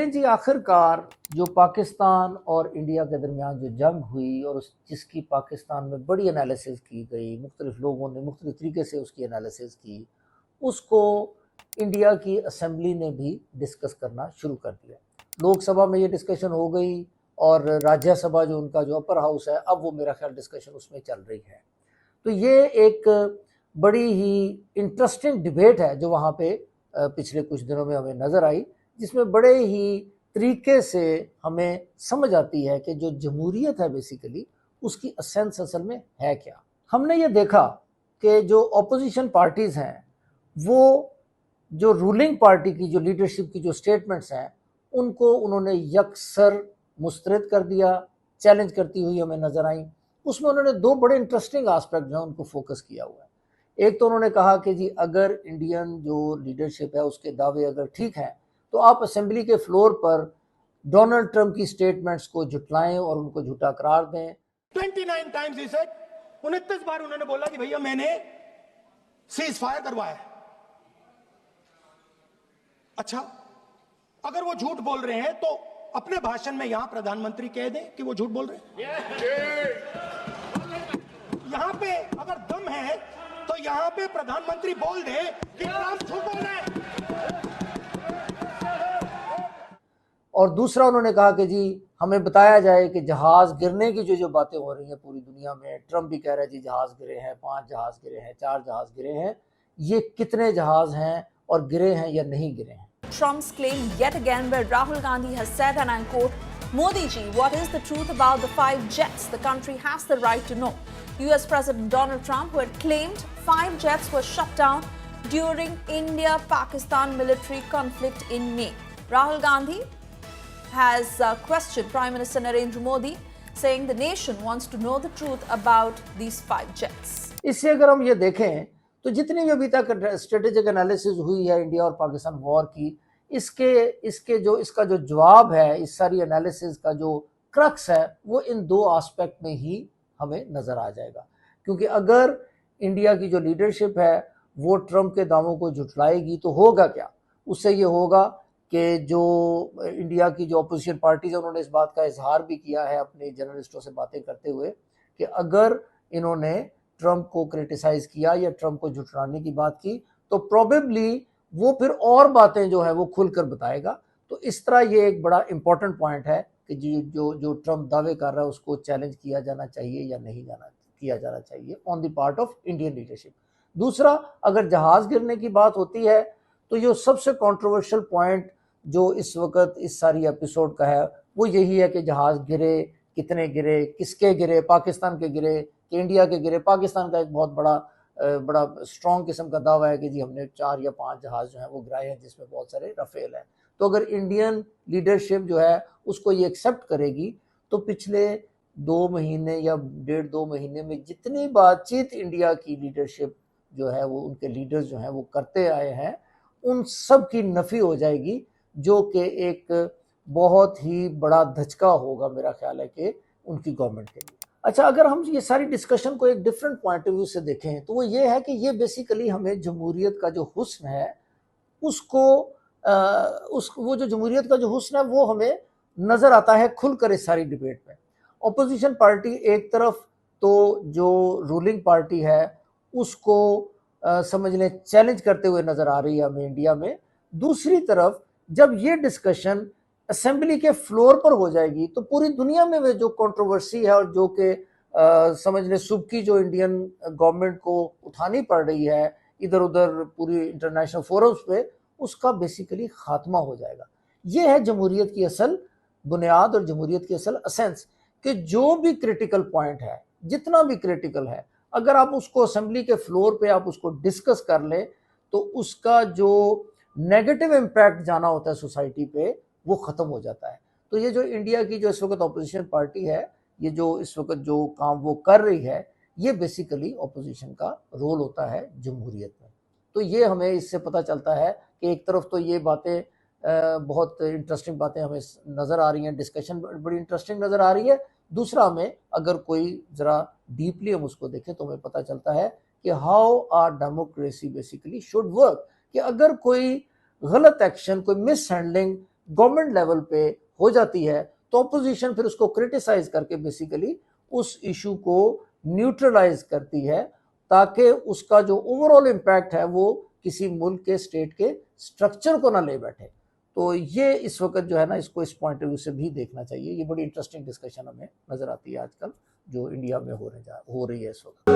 देखें जी, आखिरकार जो पाकिस्तान और इंडिया के दरमियान जो जंग हुई और जिसकी पाकिस्तान में बड़ी एनालिसिस की गई, मुख्तलिफ लोगों ने मुख्तलिफ तरीके से उसकी एनालिसिस की, उसको इंडिया की असेंबली ने भी डिस्कस करना शुरू कर दिया। लोकसभा में ये डिस्कशन हो गई और राज्यसभा जो उनका जो अपर हाउस है, अब वो मेरा ख्याल डिस्कशन उसमें चल रही है। तो ये एक बड़ी ही इंटरेस्टिंग डिबेट है जो वहाँ पे पिछले कुछ दिनों में हमें नज़र आई, जिसमें बड़े ही तरीके से हमें समझ आती है कि जो जमहूरियत है बेसिकली उसकी असेंस असल में है क्या। हमने ये देखा कि जो ऑपोजिशन पार्टीज़ हैं वो जो रूलिंग पार्टी की जो लीडरशिप की जो स्टेटमेंट्स हैं उनको उन्होंने यकसर मुस्तरद कर दिया, चैलेंज करती हुई हमें नज़र आई। उसमें उन्होंने दो बड़े इंटरेस्टिंग एस्पेक्ट जो है उनको फोकस किया हुआ है। एक तो उन्होंने कहा कि जी अगर इंडियन जो लीडरशिप है उसके दावे अगर ठीक हैं तो आप असेंबली के फ्लोर पर डोनाल्ड ट्रंप की स्टेटमेंट्स को झुटलाएं और उनको झूठा करार दें। 29 टाइम्स ही सेड, 29 बार उन्होंने बोला कि भैया मैंने सीज फायर करवाया है। अच्छा, अगर वो झूठ बोल रहे हैं तो अपने भाषण में यहां प्रधानमंत्री कह दें कि वो झूठ बोल रहे हैं। यहां पे अगर दम है तो यहां पे प्रधानमंत्री बोल दे कि ट्रंप झूठ बोल रहे हैं। और दूसरा उन्होंने कहा कि जी हमें बताया जाए कि जहाज गिरने की जो बातें हो रही हैं पूरी दुनिया में, ट्रंप भी कह रहा है जी जहाज गिरे हैं, 5 जहाज गिरे हैं, 4 जहाज गिरे हैं, ये कितने जहाज हैं और गिरे हैं या नहीं गिरे हैं। Trump's claim yet again, where Rahul Gandhi has said, and I quote, "Modi ji, what is the truth about the 5 jets? The country has the right to know." US President Donald Trump, who had claimed 5 jets were shut down during India-Pakistan military conflict in May. Rahul Gandhi has questioned Prime Minister Narendra Modi, saying the nation wants to know the truth about these 5 jets. इससे अगर हम ये देखें तो जितनी भी अभी तक स्ट्रेटेजिक एनालिसिस हुई है इंडिया और पाकिस्तान वॉर की, इसका जो जवाब है, इस सारी एनालिसिस का जो क्रक्स है वो इन दो एस्पेक्ट में ही हमें नज़र आ जाएगा। क्योंकि अगर इंडिया की जो लीडरशिप है वो ट्रंप के दावों को झुठलाएगी तो होगा क्या? उससे ये होगा कि जो इंडिया की जो अपोजिशन पार्टीज है उन्होंने इस बात का इजहार भी किया है अपने जर्नलिस्टों से बातें करते हुए कि अगर इन्होंने ट्रंप को क्रिटिसाइज किया या ट्रंप को झुठलाने की बात की तो प्रोबेबली वो फिर और बातें जो है वो खुलकर बताएगा। तो इस तरह ये एक बड़ा इंपॉर्टेंट पॉइंट है कि जो ट्रंप दावे कर रहा है उसको चैलेंज किया जाना चाहिए या नहीं किया जाना चाहिए on the part of Indian leadership. दूसरा, अगर जहाज गिरने की बात होती है तो ये सबसे कंट्रोवर्शियल पॉइंट जो इस वक्त इस सारी एपिसोड का है वो यही है कि जहाज गिरे, कितने गिरे, किसके गिरे, पाकिस्तान के गिरे कि इंडिया के गिरे। पाकिस्तान का एक बहुत बड़ा स्ट्रॉन्ग किस्म का दावा है कि जी हमने 4 या 5 जहाज जो हैं वो गिराए हैं जिसमें बहुत सारे राफेल हैं। तो अगर इंडियन लीडरशिप जो है उसको ये एक्सेप्ट करेगी तो पिछले 2 महीने या 1.5-2 महीने में जितनी बातचीत इंडिया की लीडरशिप जो है वो उनके लीडर्स जो हैं वो करते आए हैं उन सब की नफ़ी हो जाएगी, जो कि एक बहुत ही बड़ा धचका होगा मेरा ख्याल है कि उनकी गवर्नमेंट के लिए। अच्छा, अगर हम ये सारी डिस्कशन को एक डिफरेंट पॉइंट ऑफ व्यू से देखें तो वो ये है कि ये बेसिकली हमें जमहूरियत का जो हुस्न है उसको वो जो जमहूरियत का जो हुस्न है वो हमें नज़र आता है खुलकर इस सारी डिबेट में। ऑपोजिशन पार्टी एक तरफ तो जो रूलिंग पार्टी है उसको समझ लें चैलेंज करते हुए नज़र आ रही है हमें इंडिया में। दूसरी तरफ जब ये डिस्कशन असेंबली के फ्लोर पर हो जाएगी तो पूरी दुनिया में वे जो कंट्रोवर्सी है और जो कि समझ लें सुबह की जो इंडियन गवर्नमेंट को उठानी पड़ रही है इधर उधर पूरी इंटरनेशनल फोरम्स पे, उसका बेसिकली खात्मा हो जाएगा। ये है जमहूरियत की असल बुनियाद और जमहूरियत की असल एसेंस कि जो भी क्रिटिकल पॉइंट है, जितना भी क्रिटिकल है, अगर आप उसको असेंबली के फ्लोर पे आप उसको डिस्कस कर लें तो उसका जो नेगेटिव इम्पैक्ट जाना होता है सोसाइटी पे वो ख़त्म हो जाता है। तो ये जो इंडिया की जो इस वक्त अपोजिशन पार्टी है, ये जो इस वक्त जो काम वो कर रही है, ये बेसिकली अपोजिशन का रोल होता है जमहूरियत में। तो ये हमें इससे पता चलता है कि एक तरफ तो ये बातें बहुत इंटरेस्टिंग बातें हमें नज़र आ रही हैं, डिस्कशन बड़ी इंटरेस्टिंग नज़र आ रही है। दूसरा, हमें अगर कोई ज़रा डीपली हम उसको देखें तो हमें पता चलता है कि how are democracy basically should work, कि अगर कोई गलत एक्शन, कोई मिस हैंडलिंग गवर्नमेंट लेवल पे हो जाती है तो अपोजिशन फिर उसको क्रिटिसाइज करके बेसिकली उस इशू को न्यूट्रलाइज करती है ताकि उसका जो ओवरऑल इम्पैक्ट है वो किसी मुल्क के स्टेट के स्ट्रक्चर को ना ले बैठे। तो ये इस वक्त जो है ना इसको इस पॉइंट ऑफ व्यू से भी देखना चाहिए। ये बड़ी इंटरेस्टिंग डिस्कशन हमें नजर आती है आजकल जो इंडिया में हो रही है इस वक्त।